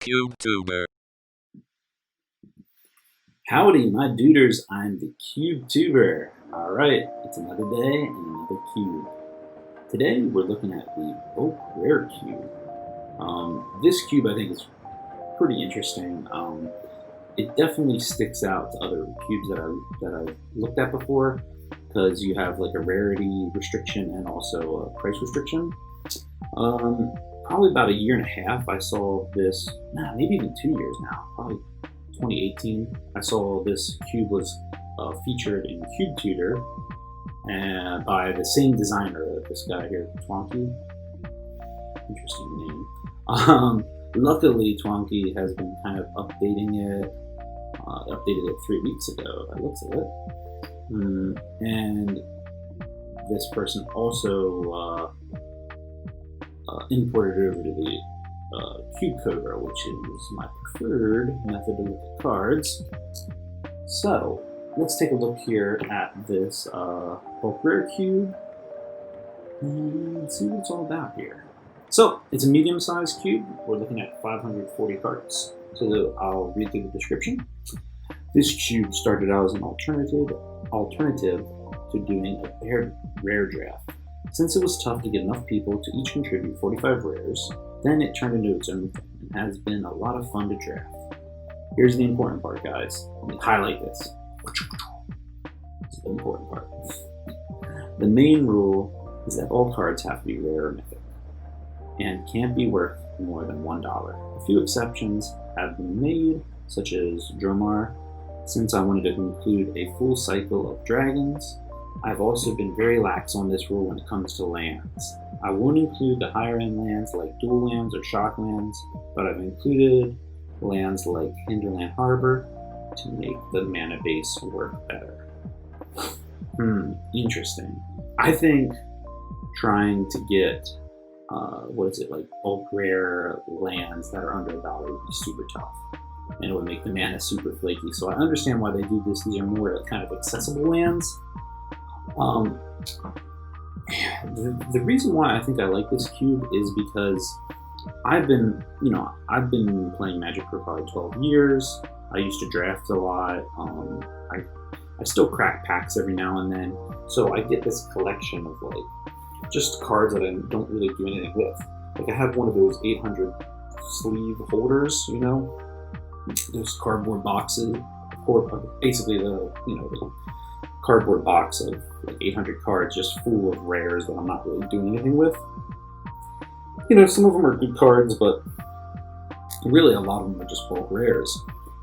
CubeTuber. Howdy, my duders, I'm the CubeTuber. Alright, it's another day and another cube. Today we're looking at the bulk rare cube. This cube I think is pretty interesting. It definitely sticks out to other cubes that I looked at before because you have like a rarity restriction and also a price restriction. Probably about a year and a half I saw this, maybe even 2 years now, probably 2018, I saw this cube was featured in CubeTuber and by the same designer, this guy here, Twonky. Interesting name. Luckily, Twonky has been kind of updating it. Updated it 3 weeks ago, by the looks of it. And this person also imported it over to the cube coder, which is my preferred method to look at cards. So let's take a look here at this bulk rare cube and see what it's all about here. So it's a medium-sized cube. We're looking at 540 cards. So I'll read through the description. This cube started out as an alternative to doing a paired rare draft. Since it was tough to get enough people to each contribute 45 rares, then it turned into its own thing and has been a lot of fun to draft. Here's the important part, guys. Let me highlight this. This is the important part. The main rule is that all cards have to be rare or mythic and can't be worth more than $1. A few exceptions have been made, such as Dromar. Since I wanted to include a full cycle of dragons, I've also been very lax on this rule when it comes to lands. I won't include the higher end lands like dual lands or shock lands, but I've included lands like Hinterland Harbor to make the mana base work better. Interesting. I think trying to get like bulk rare lands that are under $1 would be super tough. And it would make the mana super flaky. So I understand why they do this. These are more kind of accessible lands. The reason why I think I like this cube is because I've been playing Magic for probably 12 years. I used to draft a lot. I still crack packs every now and then. So I get this collection of like just cards that I don't really do anything with. Like I have one of those 800 sleeve holders, those cardboard boxes, or basically the cardboard box of like 800 cards just full of rares that I'm not really doing anything with. Some of them are good cards, but really a lot of them are just bulk rares.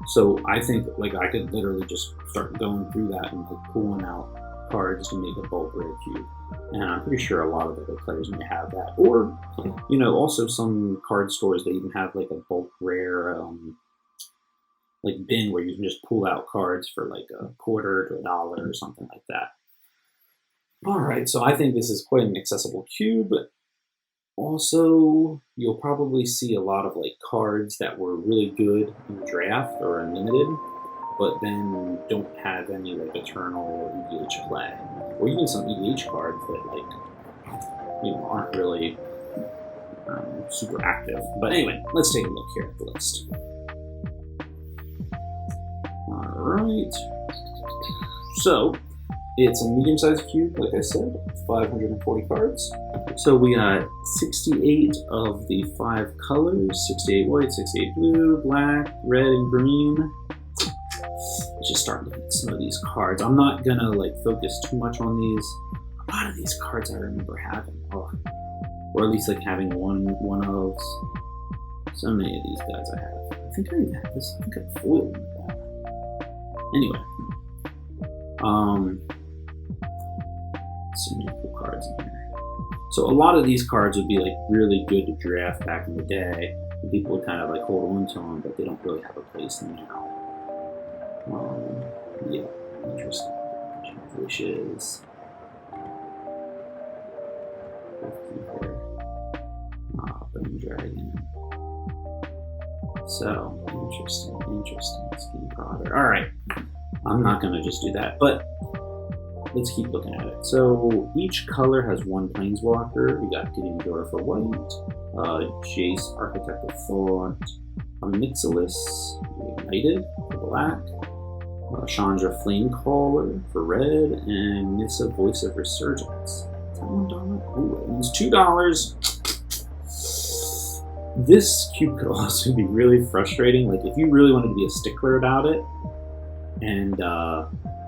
So I think like I could literally just start going through that and like pulling out cards to make a bulk rare cube. And I'm pretty sure a lot of other players may have that. Or, also some card stores, they even have like a bulk rare like bin where you can just pull out cards for like a quarter to $1 or something like that. All right, so I think this is quite an accessible cube. Also, you'll probably see a lot of like cards that were really good in draft or unlimited, but then don't have any like eternal or EDH play, or even some EDH cards that like aren't really super active. But anyway, let's take a look here at the list. Alright, so it's a medium-sized cube, like I said, 540 cards. So we got 68 of the 5 colors, 68 white, 68 blue, black, red, and green. Let's just start looking at some of these cards. I'm not gonna like focus too much on these. A lot of these cards I remember having, or at least like having one of. So many of these guys I have. I think I even have this. I think I foiled them with that. Anyway, so many cool cards in here. So a lot of these cards would be like really good to draft back in the day. And people would kind of like hold on to them, but they don't really have a place now. Yeah, interesting. Wishes. Bone Dragon. So, interesting. Skinny Prodder. Alright, I'm not going to just do that, but let's keep looking at it. So, each color has one Planeswalker. We got Gideon Door for white, Jace, Architect of Thought, Mixilus, United for black, Chandra Flamecaller for red, and Nissa Voice of Resurgence. Is that $1? Ooh, it means $2. This cube could also be really frustrating. Like if you really wanted to be a stickler about it, and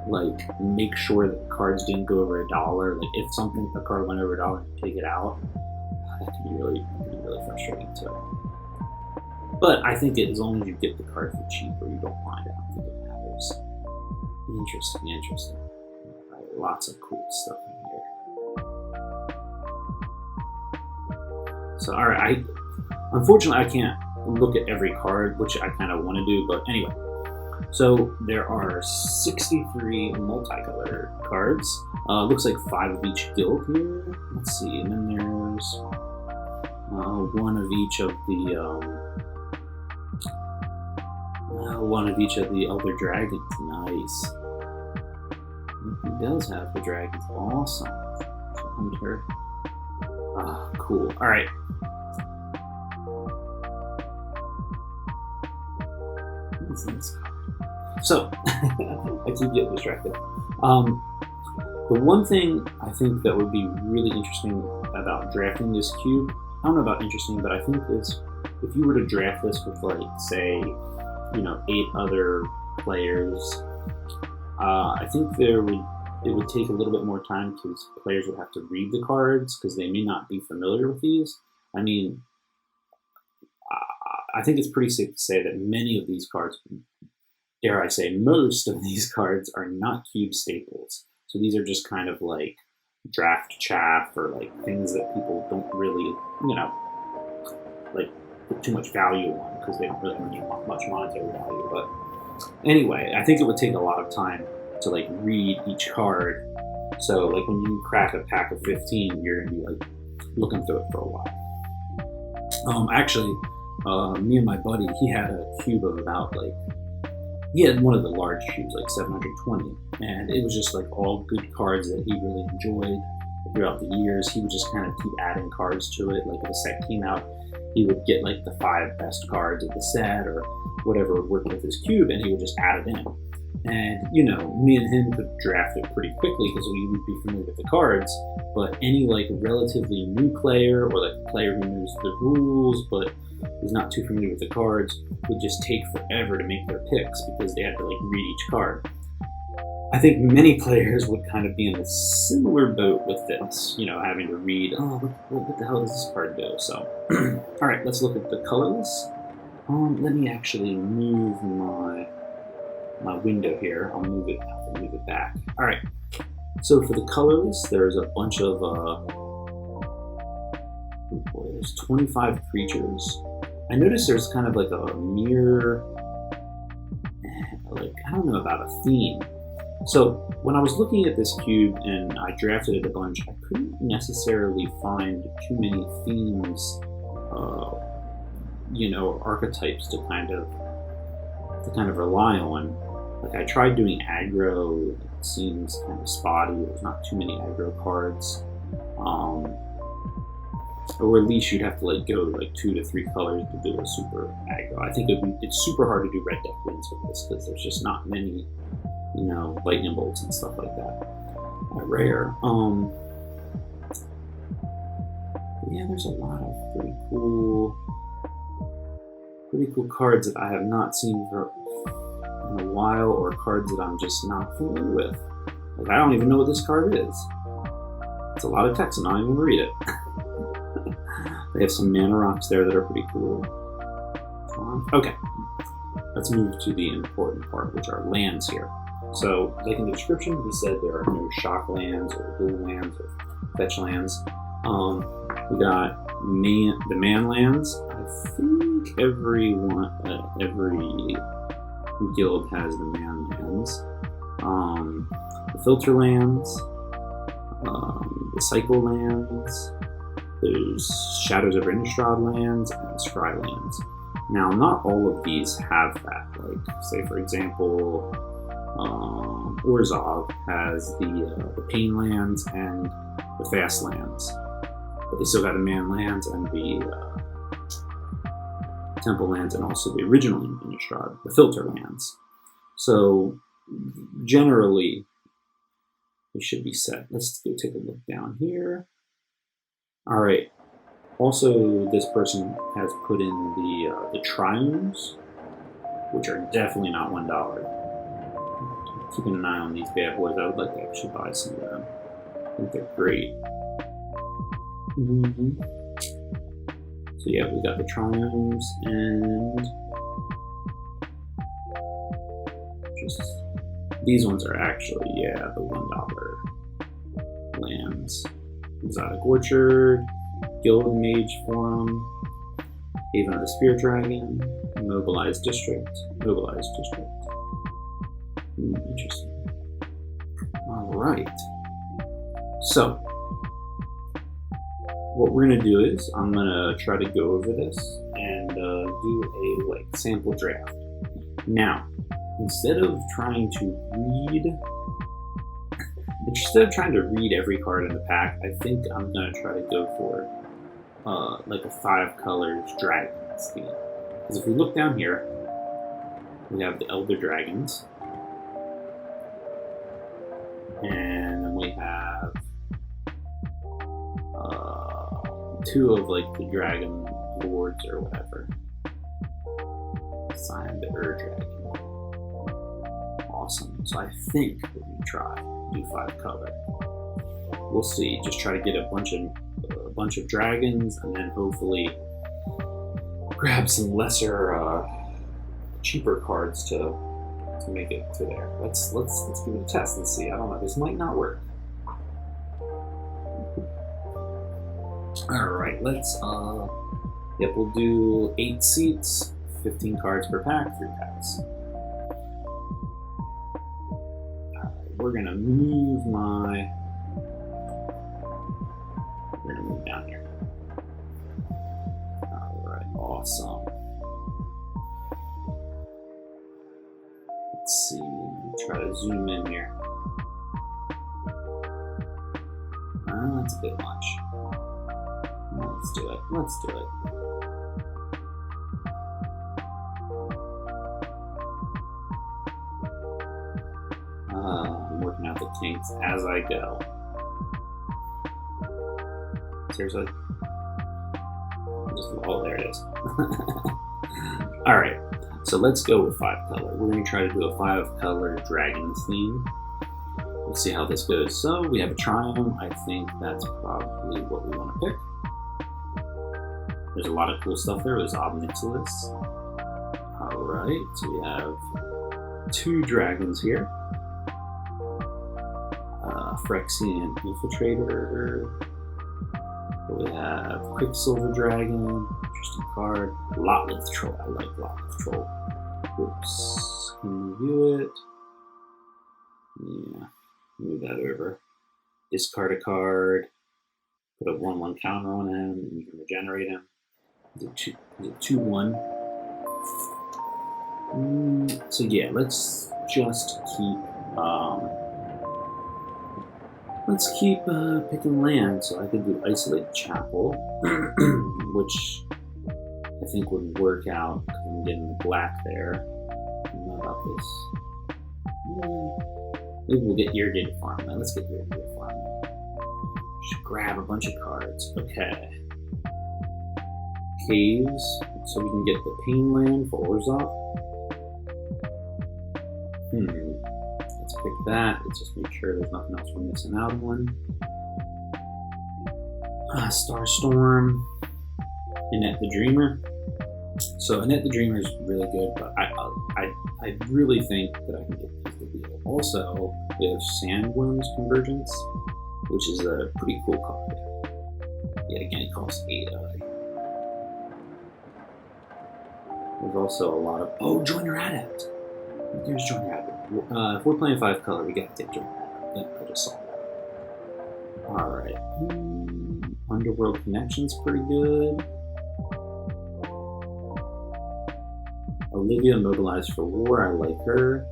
like make sure that the cards didn't go over $1. Like if a card went over $1, you take it out. That could be really frustrating too. But I think as long as you get the card for cheap or you don't mind it, I don't think it matters. Interesting. Right, lots of cool stuff in here. So alright, unfortunately I can't look at every card, which I kind of want to do, but anyway. So there are 63 multicolored cards. Looks like 5 of each guild here. Let's see, and then there's one of each of the Elder Dragons. Nice. He does have the dragons. Awesome. Hunter. Ah, cool. All right. What is this card? So, I keep getting distracted. The one thing I think that would be really interesting about drafting this cube, I don't know about interesting, but I think is if you were to draft this with like, say, 8 other players, I think it would take a little bit more time because players would have to read the cards because they may not be familiar with these. I mean, I think it's pretty safe to say that many of these cards, dare I say, most of these cards are not cube staples. So these are just kind of like draft chaff or like things that people don't really, like put too much value on because they don't really have much monetary value. But anyway, I think it would take a lot of time to like read each card. So like when you crack a pack of 15, you're gonna be like looking through it for a while. Actually, me and my buddy, he had a cube of about like, he had one of the large cubes, like 720, and it was just like all good cards that he really enjoyed throughout the years. He would just kind of keep adding cards to it. Like if a set came out, he would get like the 5 best cards of the set or whatever would work with his cube, and he would just add it in. And me and him could draft it pretty quickly because we would be familiar with the cards. But any like relatively new player or like a player who knows the rules but is not too familiar with the cards would just take forever to make their picks because they had to like read each card. I think many players would kind of be in a similar boat with this, having to read, what the hell does this card do? So, all right, let's look at the colorless. Let me actually move my window here. I'll move it back. All right, so for the colorless, there's a bunch of, there's 25 creatures. I noticed there's kind of like a mirror, like, I don't know about a theme. So when I was looking at this cube and I drafted it a bunch, I couldn't necessarily find too many themes, archetypes to kind of rely on. Like I tried doing aggro, it seems kind of spotty. There's not too many aggro cards. Or at least you'd have to like go like 2 to 3 colors to do a super aggro. I think it's super hard to do red deck wins with this because there's just not many, lightning bolts and stuff like that. Rare. Yeah, there's a lot of pretty cool cards that I have not seen for in a while, or cards that I'm just not familiar with. Like I don't even know what this card is. It's a lot of text and I don't even read it. They have some mana rocks there that are pretty cool. Okay, let's move to the important part, which are lands here. So, like in the description, he said there are no shock lands or dual lands or fetch lands. We got the man lands. I think every guild has the man lands. The filter lands, the cycle lands. There's Shadows over Innistrad lands and Scry lands. Now, not all of these have that. Like, say for example, Orzhov has the Pain lands and the Fast lands, but they still got the Man lands and the temple lands and also the original Innistrad, the filter lands. So generally, we should be set. Let's go take a look down here. All right. Also, this person has put in the triumphs, which are definitely not $1. Keeping an eye on these bad boys. I would like to actually buy some of them. I think they're great. So yeah, we got the triumphs and just these ones are actually, yeah, the $1 lands. Exotic Orchard, Guild Mage Forum, Haven of the Spear Dragon, Mobilized District. Interesting. Alright. So, what we're going to do is, I'm going to try to go over this and do a sample draft. Now, instead of trying to read every card in the pack, I think I'm going to try to go for a 5 colors dragon scheme. Because if we look down here, we have the Elder Dragons, and then we have 2 of the Dragon Lords or whatever. Sign the Dragon. Awesome. So I think we're going to try do 5 color. We'll see. Just try to get a bunch of dragons, and then hopefully grab some lesser, cheaper cards to make it to there. Let's give it a test and see. I don't know. This might not work. All right. We'll do 8 seats, 15 cards per pack, 3 packs. We're gonna move down here. Alright, awesome. Let's see, try to zoom in here. That's a bit much. Let's do it. I'm working out the kinks as I go. Seriously? Oh, there it is. Alright, so let's go with 5 color. We're going to try to do a 5 color dragon theme. We'll see how this goes. So we have a Triumph. I think that's probably what we want to pick. There's a lot of cool stuff there. There's Obnixilis. Alright, so we have 2 dragons here. Phyrexian Infiltrator. We have Quicksilver Dragon, interesting card. Lotleth Troll, I like Lotleth Troll. Oops, can you view it? Yeah, move that over. Discard a card, put a 1/1 counter on him, and you can regenerate him. Is it 2/1? So yeah, let's just keep picking land. So I could do Isolate Chapel, which I think would work out because I'm getting the black there. I don't know about this. Maybe we'll get Irrigated Farm. Now let's get Irrigated Farm. Should grab a bunch of cards. Okay. Caves, so we can get the Pain Land for Orzhov. Let's pick that. Let's just make sure there's nothing else we're missing out on. Starstorm, Annette the Dreamer. So Annette the Dreamer is really good, but I really think that I can get these to deal. Also, we have Sandworm's Convergence, which is a pretty cool card. Yeah, again, it costs 8. There's also a lot of Joiner Adept. There's Joiner Adept. If we're playing 5 color, we gotta take Joiner Adept. Yeah, I just saw that. Alright. Underworld Connection's pretty good. Olivia Mobilized for War, I like her.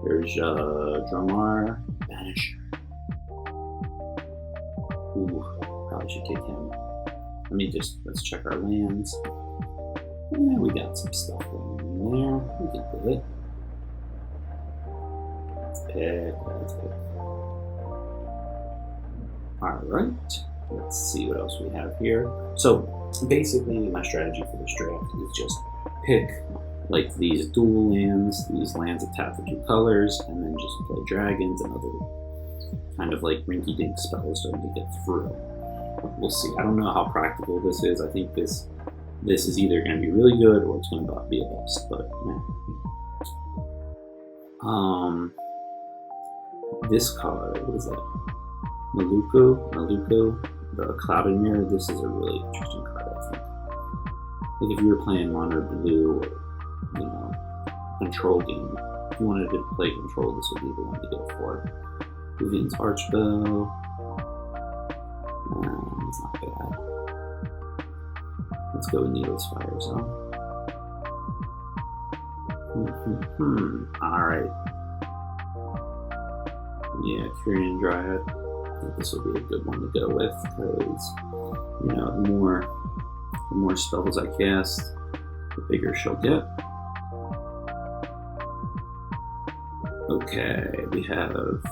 There's Dromar Banisher. Ooh, probably should take him. Let's check our lands. Yeah, we got some stuff going in there. We can do it. Let's pick. Let's pick. Alright. Let's see what else we have here. So basically my strategy for this draft is just pick like these dual lands, these lands that tap for 2 colors, and then just play dragons and other kind of like rinky-dink spells to get through. We'll see. I don't know how practical this is. I think this is either going to be really good or it's going to be a bust. But this card, what is that? Maluko, the Clouded Mirror. This is a really interesting card, I think. Like if you were playing mono or blue, or control game, if you wanted to play control, this would be the one to go for. Vivian's Archbow. It's not bad. Let's go with Needle's Fire Zone. Alright. Yeah, Korean Dryad. I think this will be a good one to go with because, the more spells I cast, the bigger she'll get. Okay, we have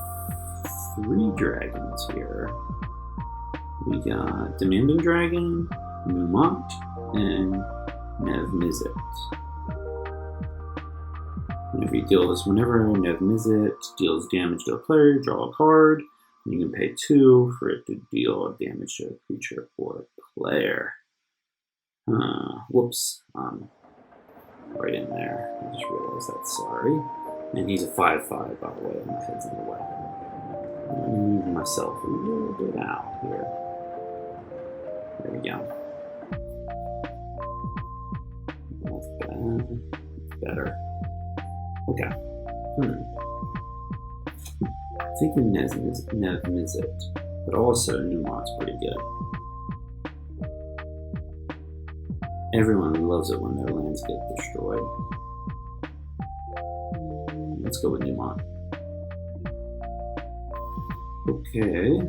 3 dragons here. We got Demanding Dragon, Numont, and Nevmizet. Whenever Nevmizet deals damage to a player, draw a card. You can pay 2 for it to deal damage to a creature or player. Whoops. Right in there. I just realized that, sorry. And he's a 5/5, by the way, my head's in the way. I'm going to move myself a little bit out here. There we go. That's bad. That's better. Okay. Thinking Nevmizet, but also Numont's pretty good. Everyone loves it when their lands get destroyed. Let's go with Numont. Okay.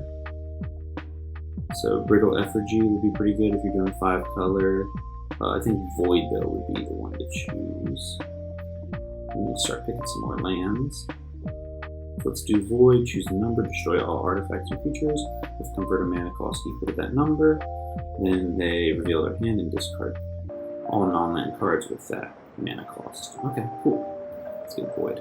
So Brittle Effigy would be pretty good if you're doing 5 color. I think Void though would be the one to choose. We need to start picking some more lands. Let's do Void, choose the number, destroy all artifacts and creatures with convert a mana cost equal to that number. Then they reveal their hand and discard all non-land cards with that mana cost. Okay, cool. Let's get Void.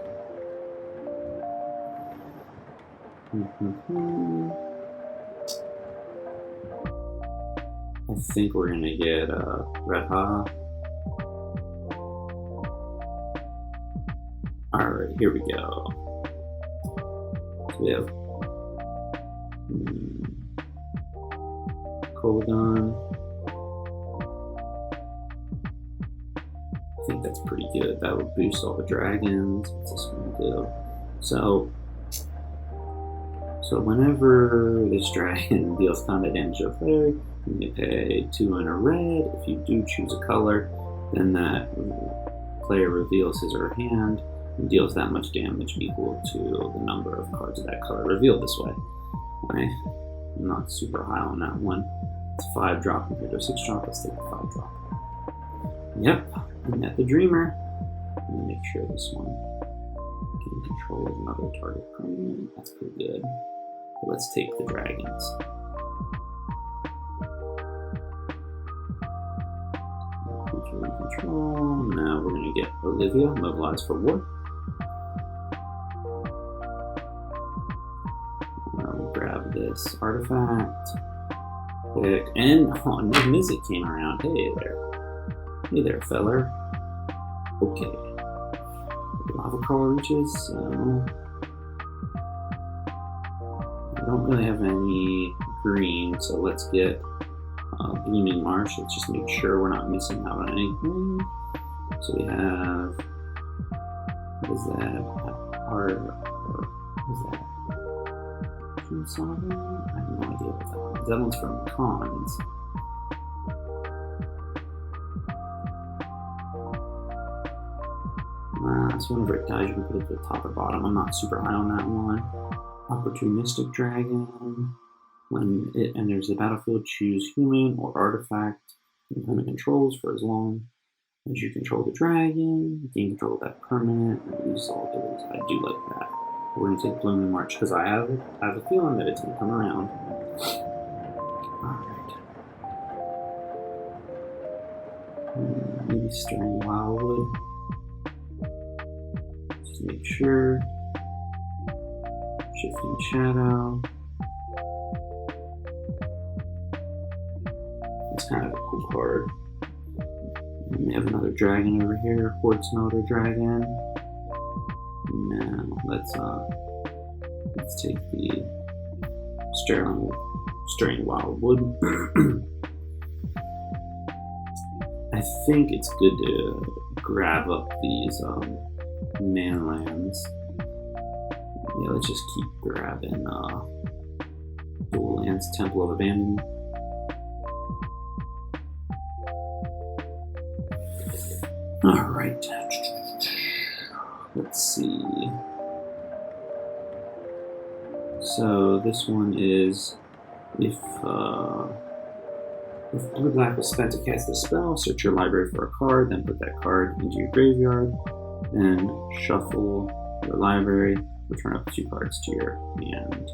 I think we're gonna get Red Ha. Alright, here we go. So we have Kolaghan. I think that's pretty good. That would boost all the dragons. What's this one do? So whenever this dragon deals combat damage to a player, you can pay 2 and a red. If you do choose a color, then that player reveals his or her hand and deals that much damage equal to the number of cards of that color revealed this way. I'm not super high on that one. It's 5-drop compared to a 6-drop. Let's take a 5-drop. Yep, I met the Dreamer. Let me make sure this one can control another target permanent. That's pretty good. But let's take the dragons. Creature control. Now we're going to get Olivia, mobilize for war. We'll grab this artifact. Pick, and Mizzet came around. Hey there. Hey there, feller. Okay. Lava Crawler reaches, so I don't really have any green, so let's get Blooming Marsh. Let's just make sure we're not missing out on anything. So we have, what is that? What is that? Sovereign? I have no idea what that one is. That one's from Cons. So whenever it dies, you can put it to the top or bottom. I'm not super high on that one. Opportunistic Dragon. When it enters the battlefield, choose human or artifact independent controls for as long As you control the dragon, you gain control of that permanent, and use all abilities. I do like that. We're gonna take Bloom and March because I have a feeling that it's gonna come around. Alright. Maybe Stirring Wildwood. Just make sure. Shifting Shadow. It's kind of a cool card. And we have another dragon over here. Horde Smelter Dragon. Now let's take the Stirring Wildwood. I think it's good to grab up these mana lands. Yeah, let's just keep grabbing Dual Lands, Temple of Abandonment. Alright. Let's see. So this one is if blue black was spent to cast a spell, search your library for a card, then put that card into your graveyard, then shuffle your library, return up 2 cards to your hand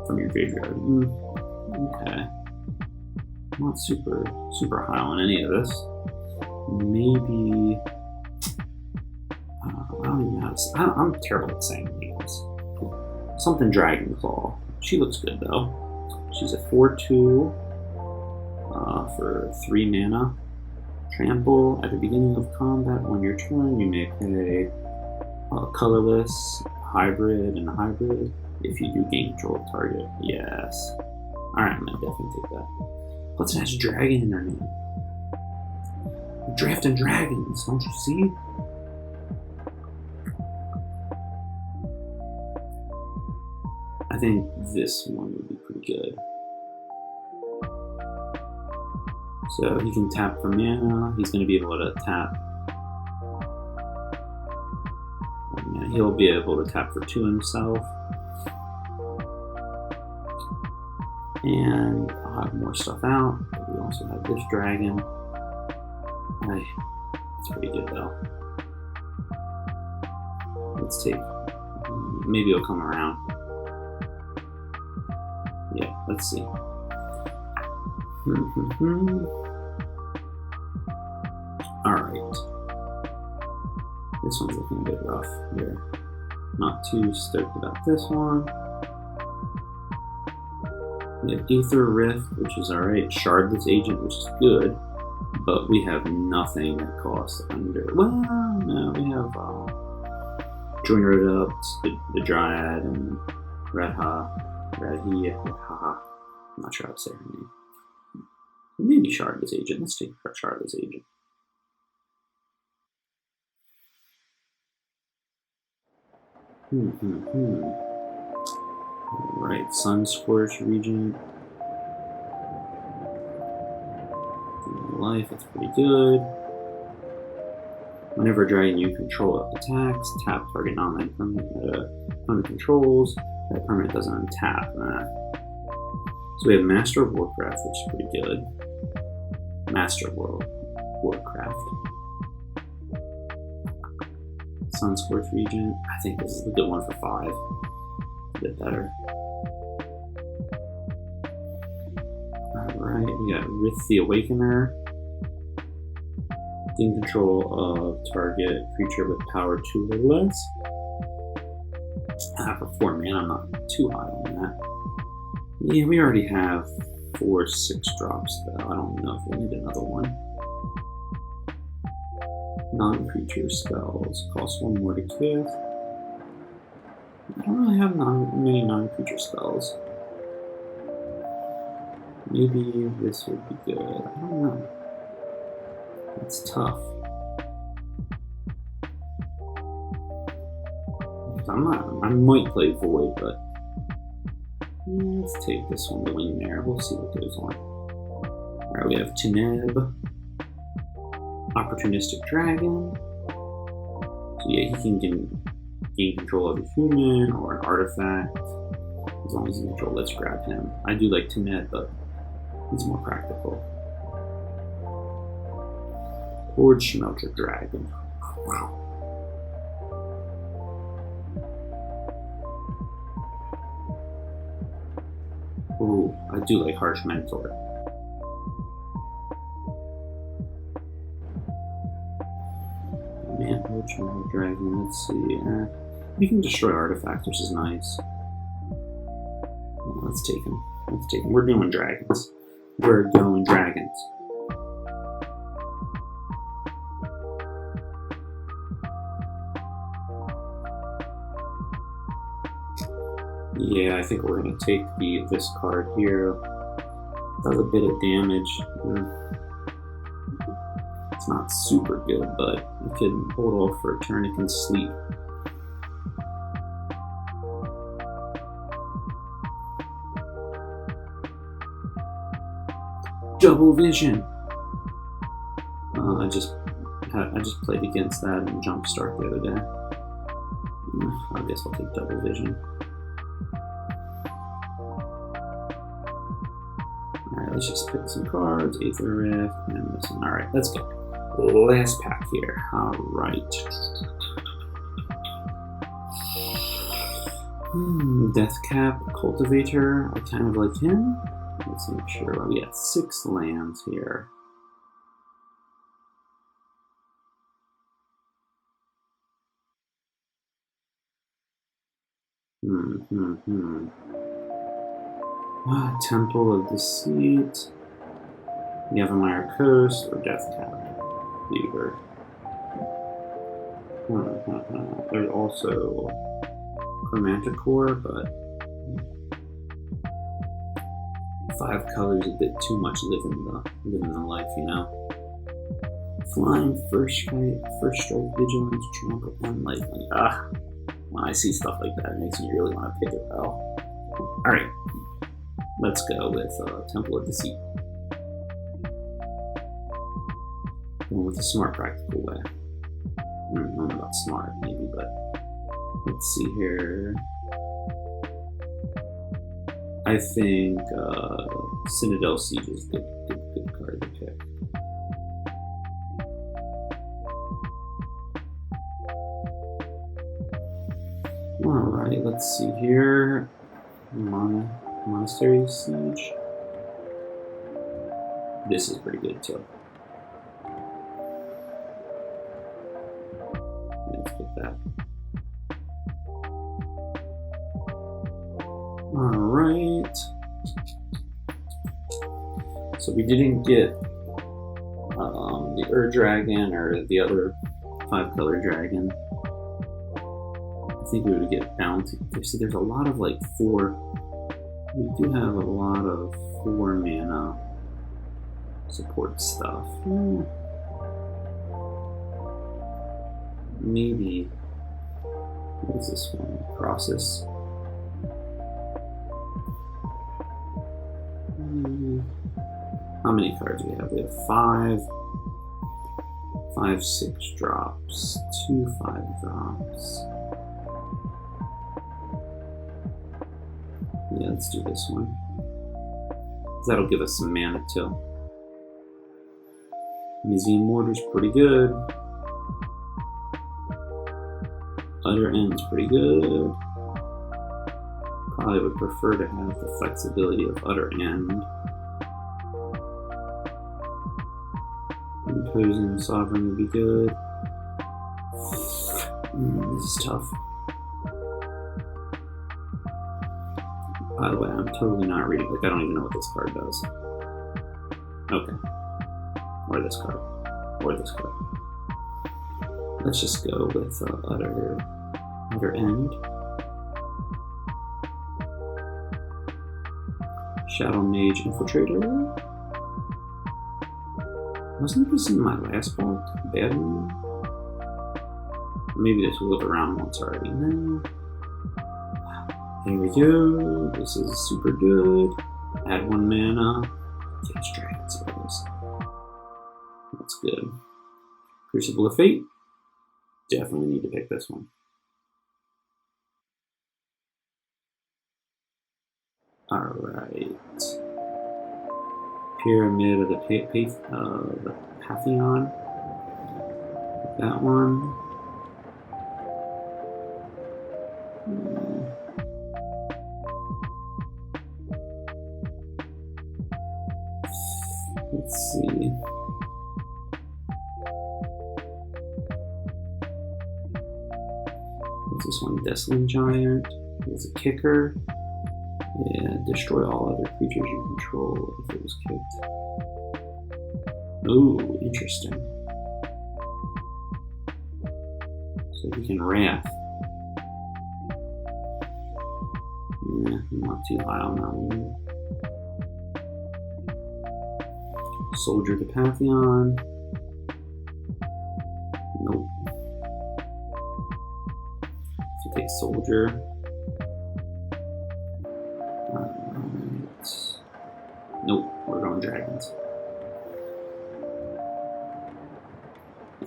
from your graveyard. Okay. I'm not super high on any of this. Maybe I don't even know how to. I'm terrible at saying names. Something Dragonclaw. She looks good though. She's a 4/2 for 3 mana. Trample. At the beginning of combat, on your turn, you may play colorless, hybrid, and hybrid. If you do gain control of target, yes. Alright, I'm gonna definitely take that. Plus, it has dragon in her name. Drafting dragons, don't you see? I think this one would be pretty good. So he can tap for mana. He's going to be able to tap. He'll be able to tap for 2 himself. And I'll have more stuff out. We also have this dragon. It's pretty good though. Let's take. Maybe it'll come around. Yeah, let's see. Alright. This one's looking a bit rough here. Not too stoked about this one. We have Aether Rift, which is alright. Shardless Agent, which is good. But we have nothing that costs under. Well, no, we have Joiner the Dryad, and Radha. I'm not sure how to say her name. Maybe Shardless Agent. Let's take Shardless Agent. Alright, Sunscorch Regent. Life, that's pretty good. Whenever a dragon you control attacks, tap target non-land permanent opponent controls. That permanent doesn't untap. So we have Master of Warcraft, which is pretty good. Master of Warcraft. Sunscorch Regent. I think this is a good one for 5. A bit better. Alright, we got Rith the Awakener. Gain control of target creature with power 2 or less. For 4 mana, I'm not too high on that. Yeah, we already have 4 6-drops though. I don't know if we need another one. Non-creature spells. Cost 1 more to cast. I don't really have many non-creature spells. Maybe this would be good. I don't know. It's tough. I might play Void, but let's take this one, the Wingmare. We'll see what goes on. Alright, we have Teneb, Opportunistic Dragon. So yeah, he can gain control of a human or an artifact. As long as he's in control, let's grab him. I do like Teneb, but he's more practical. Forge Smelter Dragon. Wow. Ooh, I do like Harsh Mentor. Man, Forge Smelter Dragon, let's see. You can destroy artifacts, which is nice. Let's take him. Let's take him. We're doing dragons. We're going dragons. Yeah, I think we're going to take this card here. Does a bit of damage. It's not super good, but it can hold off for a turn. It can sleep. Double vision. I just played against that in Jumpstart the other day. I guess I'll take double vision. Alright, let's just pick some cards. Aether Rift and this one. Alright, let's go. Last pack here. Alright. Deathcap Cultivator. I kind of like him. Let's make sure. We got 6 lands here. Temple of Deceit. Yavimire Coast or Deathcap Beaver. There's also Chromanticore, but 5 colors a bit too much living the life, you know. Flying, first strike, vigilance, trample, and lifelink. When I see stuff like that, it makes me really want to pick it, pal. Alright, let's go with Temple of Deceit. Going with a smart, practical way. I don't know about smart, maybe, but let's see here. I think Citadel Siege is a good card to pick. Alright, let's see here. Monastery Siege. This is pretty good too. Let's get that. Alright. So we didn't get the Dragon or the other 5-color dragon. I think we would get Bounty. See, there's a lot of like 4. We do have a lot of 4 mana support stuff. Maybe. What is this one? Process. How many cards do we have? We have 5. 5 6 drops. 2 5 drops. Yeah, let's do this one. That'll give us some mana too. Museum Mortar's pretty good. Utter End's pretty good. Probably would prefer to have the flexibility of Utter End. Imposing Sovereign would be good. This is tough. By the way, I'm totally not reading. Like, I don't even know what this card does. Okay. Or this card. Or this card. Let's just go with Utter End. Shadow Mage Infiltrator. Wasn't this in my last bulk? Bad one? Maybe this was around once already. No. Here we go. This is super good. Add 1 mana. Takes dragon spells. That's good. Crucible of Fate. Definitely need to pick this one. Alright. Pyramid of the Pantheon. That one. Let's see. What's this one? Desolate Giant. It's a kicker. Yeah, destroy all other creatures you control if it was kicked. Ooh, interesting. So we can Wrath. Yeah, I'm not too high on that one. Soldier to Pantheon. Nope. So take Soldier. Alright. Nope, we're going Dragons.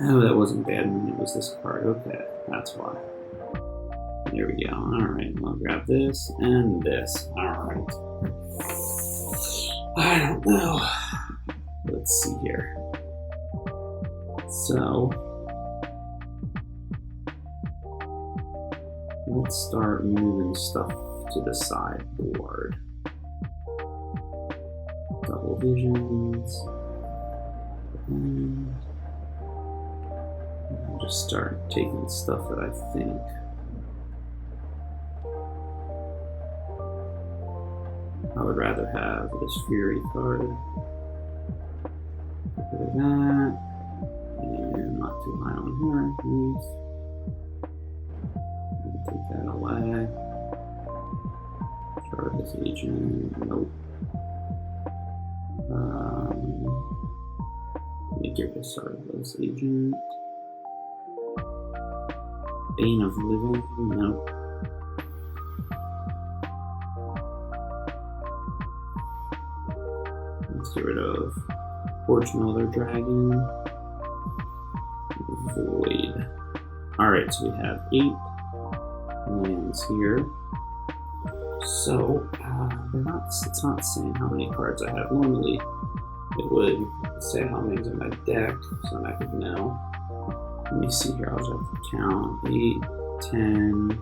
Oh, that wasn't bad when it was this card. Okay, that's why. There we go. Alright, I'll grab this and this. Alright. I don't know. Let's see here. So, let's start moving stuff to the sideboard. Double visions. And I'll just start taking stuff that I think I would rather have this Fury card. Get rid of that. And not too high on here, please. Take that away. Charge this agent. Nope. Let me get rid of this agent. Bane of Living. Nope. Let's get rid of Fortune Mother Dragon. Void. Alright, so we have 8 lands here. So, it's not saying how many cards I have. Normally, it would say how many's in my deck, so I could know. Let me see here, I'll just have to count. 8, 10,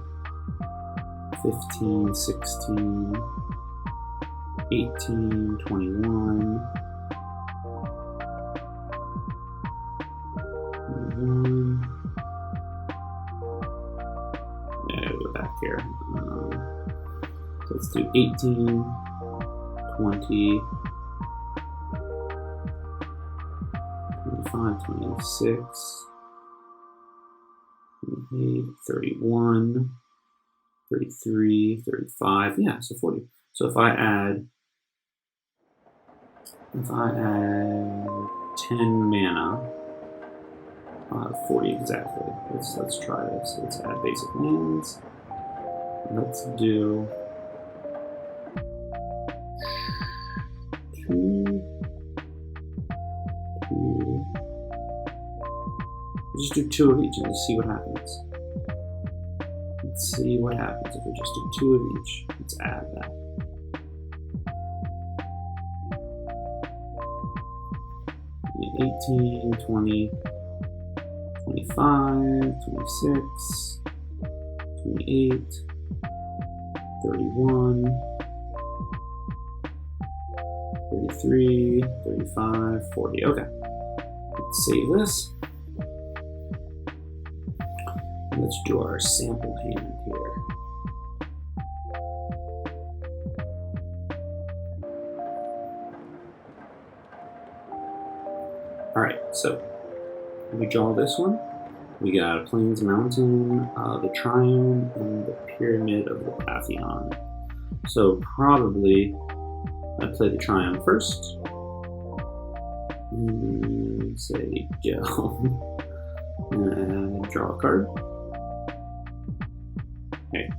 15, 16, 18, 21, 21. Yeah, go back here. So let's do 18, 20, 25, 26, 28, 31, 33, 35. Yeah, so 40. So if I add 10 mana, 40 exactly. Let's try this. Let's add basic lands. Let's do 2. Just do 2 of each and just see what happens. Let's see what happens if we just do 2 of each. Let's add that. Yeah, 18, 20, 25, 26, 28, 31, 33, 35, 40. Okay. Let's save this. Let's do our sample hand here. Alright, so we draw this one. We got a Plains Mountain, the Triumph, and the Pyramid of the Pantheon. So probably I play the Triumph first. And say go. And draw a card. Okay.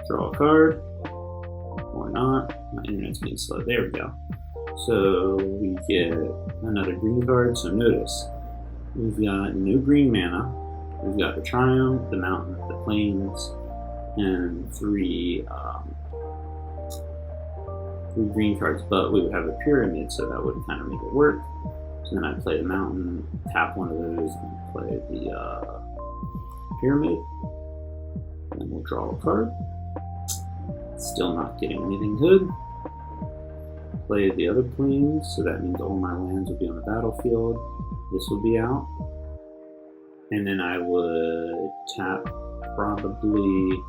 Draw a card. Or not. My internet's being slow. There we go. So we get another green card. So notice, we've got no green mana. We've got the Triumph, the Mountain, the Plains, and 3 green cards. But we would have a Pyramid, so that would kind of make it work. Then I play the mountain, tap one of those, and play the pyramid. Then we'll draw a card. Still not getting anything good. Play the other planes, so that means all my lands will be on the battlefield. This will be out. And then I would tap probably,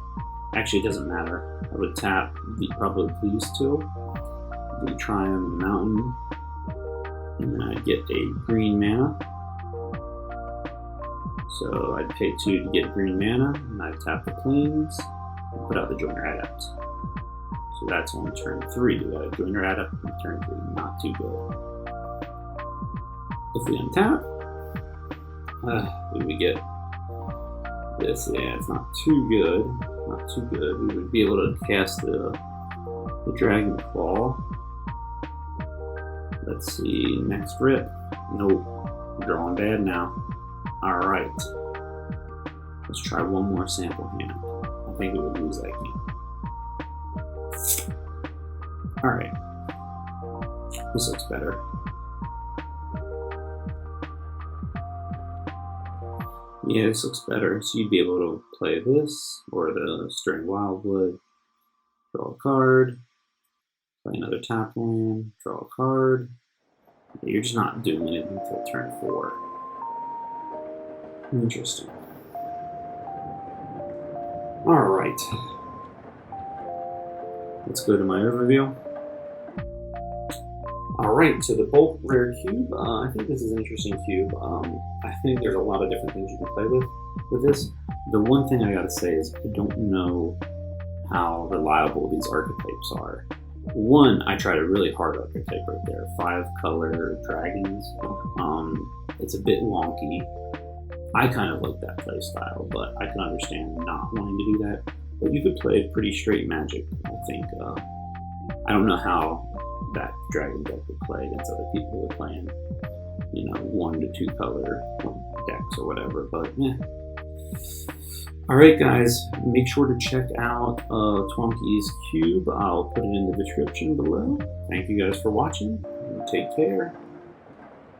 actually it doesn't matter. I would tap probably these two, the Triumph and the Mountain. And then I'd get a green mana. So I'd pay 2 to get green mana, and I'd tap the planes and put out the Joiner Adept. So that's on turn 3. We got a Joiner Adept on turn 3, not too good. If we untap, we would get this. Yeah, it's not too good. Not too good. We would be able to cast the Dragon Claw. Let's see, next rip. Nope, drawing bad now. Alright. Let's try one more sample hand. I think we would lose that game. Alright. This looks better. Yeah, this looks better. So you'd be able to play this, or the Stirring Wildwood, draw a card, play another tap land, draw a card. You're just not doing it until turn 4. Interesting. Alright. Let's go to my overview. Alright, so the bulk rare cube, I think this is an interesting cube. I think there's a lot of different things you can play with this. The one thing I gotta say is I don't know how reliable these archetypes are. One, I tried a really hard archetype right there, 5-color dragons. It's a bit wonky. I kind of like that play style, but I can understand not wanting to do that. But you could play pretty straight Magic, I think. I don't know how that dragon deck would play against other people who are playing, 1 to 2 color decks or whatever, but yeah. Alright guys, make sure to check out Twonky's cube. I'll put it in the description below. Thank you guys for watching, and take care.